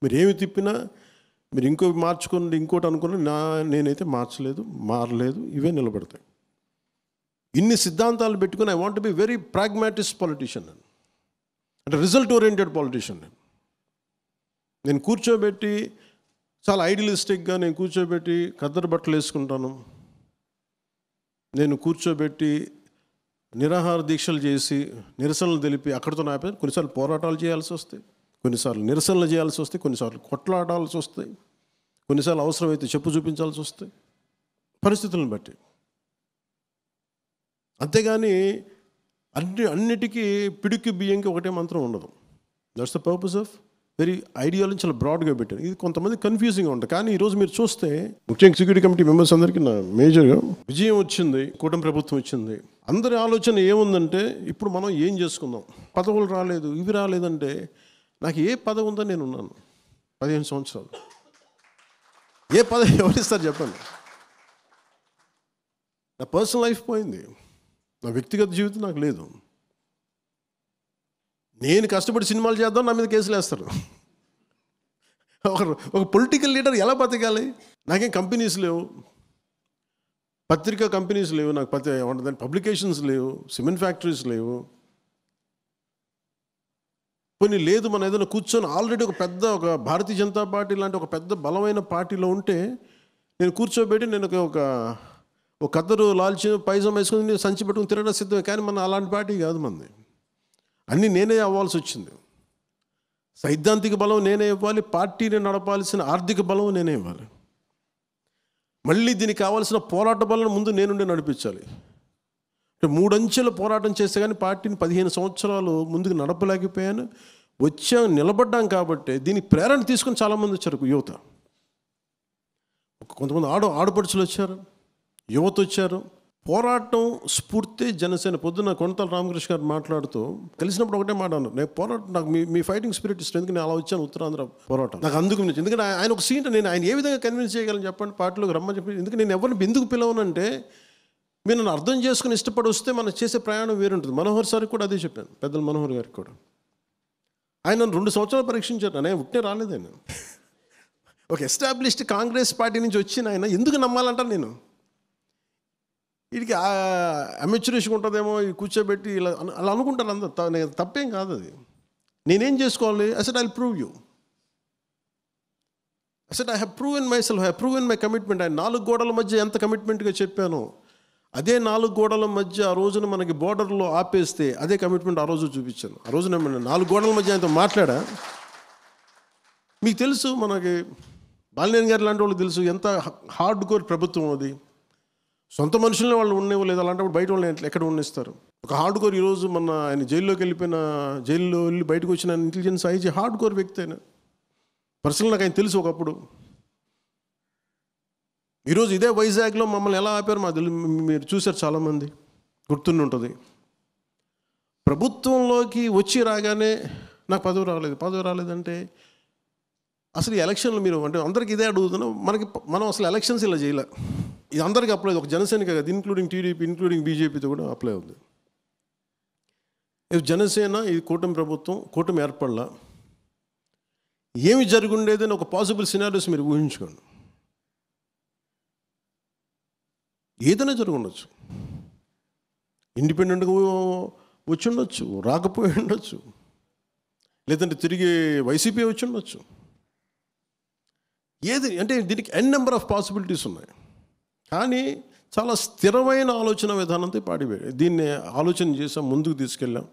మీరు ఏమి తిప్పినా మీరు ఇంకోటి మార్చుకోండి, ఇంకోటి అనుకుని నేనైతే మార్చలేదు, మారలేదు, ఇవే నిలబడతాయి. ఇన్ని సిద్ధాంతాలు పెట్టుకుని I want be very pragmatist politician, అంటే రిజల్ట్ ఓరియంటెడ్ పొలిటీషియన్. నేను కూర్చోబెట్టి చాలా ఐడియలిస్టిక్గా నేను కూర్చోబెట్టి ఖద్దరు బట్టలు వేసుకుంటాను, నేను కూర్చోబెట్టి నిరాహార దీక్షలు చేసి నిరసనలు తెలిపి అక్కడితో ఆపే. కొన్నిసార్లు పోరాటాలు చేయాల్సి వస్తాయి, కొన్నిసార్లు నిరసనలు చేయాల్సి వస్తాయి, కొన్నిసార్లు కొట్లాడాల్సి వస్తాయి, కొన్నిసార్లు అవసరమైతే చెప్పు చూపించాల్సి వస్తాయి పరిస్థితులను బట్టి. అంతేగాని అన్నిటికీ పిడికి బియ్యంకి ఒకటే మంత్రం ఉండదు. That's the purpose of very ideology చాలా బ్రాడ్గా పెట్టాను. ఇది కొంతమంది కన్ఫ్యూజింగ్గా ఉంటుంది. కానీ ఈరోజు మీరు చూస్తే ముఖ్యంగా సెక్యూరిటీ కమిటీ మెంబర్స్ అందరికీ నా మేజర్గా విజయం వచ్చింది, కూటమి ప్రభుత్వం వచ్చింది. అందరి ఆలోచన ఏముందంటే ఇప్పుడు మనం ఏం చేసుకుందాం, పదవులు రాలేదు, ఇవి రాలేదంటే నాకు ఏ పదవి ఉందని నేను ఉన్నాను 15 సంవత్సరాలు. ఏ పదవి ఎవరిస్తారు చెప్పండి? నా పర్సనల్ లైఫ్ పోయింది, నా వ్యక్తిగత జీవితం నాకు లేదు. నేను కష్టపడి సినిమాలు చేద్దాం, నా మీద కేసులు వేస్తారు. ఒక పొలిటికల్ లీడర్ ఎలా బతకాలి? నాకేం కంపెనీస్ లేవు, పత్రికా కంపెనీస్ లేవు, నాకు పబ్లికేషన్స్ లేవు, సిమెంట్ ఫ్యాక్టరీస్ లేవు. కొన్ని లేదు, మనం ఏదైనా కూర్చొని ఆల్రెడీ ఒక భారతీయ జనతా పార్టీ లాంటి ఒక పెద్ద బలమైన పార్టీలో ఉంటే నేను కూర్చోబెట్టి నేను ఒక కద్దరు లాల్చి పైజామా వేసుకొని నేను సంచి పెట్టుకుని తిరగడం సిద్ధమే. కానీ మన అలాంటి పార్టీ కాదు మనది. అన్నీ నేనే అవ్వాల్సి వచ్చింది. సైద్ధాంతిక బలం నేనే ఇవ్వాలి, పార్టీని నడపాల్సిన ఆర్థిక బలం నేనే ఇవ్వాలి, మళ్ళీ దీనికి కావాల్సిన పోరాట బలం ముందు నేనుండి నడిపించాలి. 3 అంచెల పోరాటం చేస్తే కానీ పార్టీని 15 సంవత్సరాలు ముందుకు నడపలేకపోయాను. నిలబడ్డాం కాబట్టి దీనికి ప్రేరణ తీసుకొని చాలామంది వచ్చారు. యువత, కొంతమంది ఆడపడుచులు వచ్చారు, యువత వచ్చారు. పోరాటం స్ఫూర్తి జనసేన. పొద్దున్న కొండతల రామకృష్ణ గారు మాట్లాడుతూ కలిసినప్పుడు ఒకటే మాట అన్నారు, నేను పోరాటం, నాకు మీ ఫైటింగ్ స్పిరిట్ ఇష్టం, ఎందుకు నేను అలా వచ్చాను ఉత్తరాంధ్ర పోరాటం నాకు అందుకు. ఎందుకంటే ఆయన ఒక సీన్, నేను ఆయన ఏ విధంగా కన్విన్స్ చేయగలను చెప్పండి పార్టీలోకి రమ్మని చెప్పి. ఎందుకంటే నేను ఎవరిని ఎందుకు పిలవనంటే మీరు నన్ను అర్థం చేసుకుని ఇష్టపడి వస్తే మనం చేసే ప్రయాణం వేరుంటుంది. మనోహర్ సార్కి కూడా అదే చెప్పాను, పెద్దలు మనోహర్ గారికి కూడా. ఆయన నన్ను 2 సంవత్సరాలు పరీక్షించారు. నేను ఉట్టే రాలేదు. ఆయన ఒక ఎస్టాబ్లిష్డ్ కాంగ్రెస్ పార్టీ నుంచి వచ్చిన ఆయన ఎందుకు నమ్మాలంటాను నేను? వీడికి అమెచ్యూరిష్గా ఉంటుందేమో, కూర్చోబెట్టి ఇలా అలా అనుకుంటారు అందరు. తప్పేం కాదు అది. నేనేం చేసుకోవాలి? I said I'll prove you. I said I have proven myself, I have proven my commitment. ఆయన 4 గోడల మధ్య ఎంత కమిట్మెంట్గా చెప్పానో అదే 4 గోడల మధ్య ఆ రోజున మనకి బోర్డర్లో ఆపేస్తే అదే కమిట్మెంట్ ఆ రోజు చూపించాను. ఆ రోజున 4 గోడల మధ్య ఆయనతో మాట్లాడా. మీకు తెలుసు, మనకి బాలినేని గారు లాంటి వాళ్ళు తెలుసు ఎంత హార్డ్ కోర్ ప్రభుత్వం అది. సొంత మనుషులనే వాళ్ళు ఉండేవాళ్ళు లేదు, అలాంటప్పుడు బయట వాళ్ళని ఎక్కడ ఉండిస్తారు? ఒక హార్డ్ కోర్. ఈరోజు ఆయన జైల్లో వెళ్ళి బయటకు వచ్చిన ఇంటెలిజెన్స్ ఐజీ హార్డ్ కోర్ వ్యక్తి. ఆయన పర్సనల్ నాకు ఆయన తెలుసు ఒకప్పుడు. ఈరోజు ఇదే వైజాగ్లో మమ్మల్ని ఎలా ఆపారు మీరు చూశారు, చాలామంది గుర్తుండి ఉంటుంది. ప్రభుత్వంలోకి వచ్చి రాగానే నాకు పదవి రాలేదంటే అసలు ఈ ఎలక్షన్లు మీరు అంటే అందరికీ ఇదే అడుగుతున్నాం. మనం అసలు ఎలక్షన్స్ ఇలా చేయలే. ఇది అందరికీ అప్లై, ఒక జనసేనకే కదా, ఇంక్లూడింగ్ టీడీపీ, ఇంక్లూడింగ్ బీజేపీతో కూడా అప్లై అవుతుంది. ఇది జనసేన, ఇది కూటమి ప్రభుత్వం, కూటమి ఏర్పడలా. ఏమి జరుగుండేదని ఒక పాసిబుల్ సినారియోస్ మీరు ఊహించుకోండి. ఏదైనా జరుగుండొచ్చు. ఇండిపెండెంట్గా వచ్చి ఉండొచ్చు, రాకపోయి ఉండొచ్చు, లేదంటే తిరిగి వైసీపీ వచ్చి ఉండొచ్చు. ఏది అంటే దీనికి నెంబర్ ఆఫ్ పాసిబిలిటీస్ ఉన్నాయి. కానీ చాలా స్థిరమైన ఆలోచన విధానంతో దీన్ని ఆలోచన చేసాం, ముందుకు తీసుకెళ్ళాం.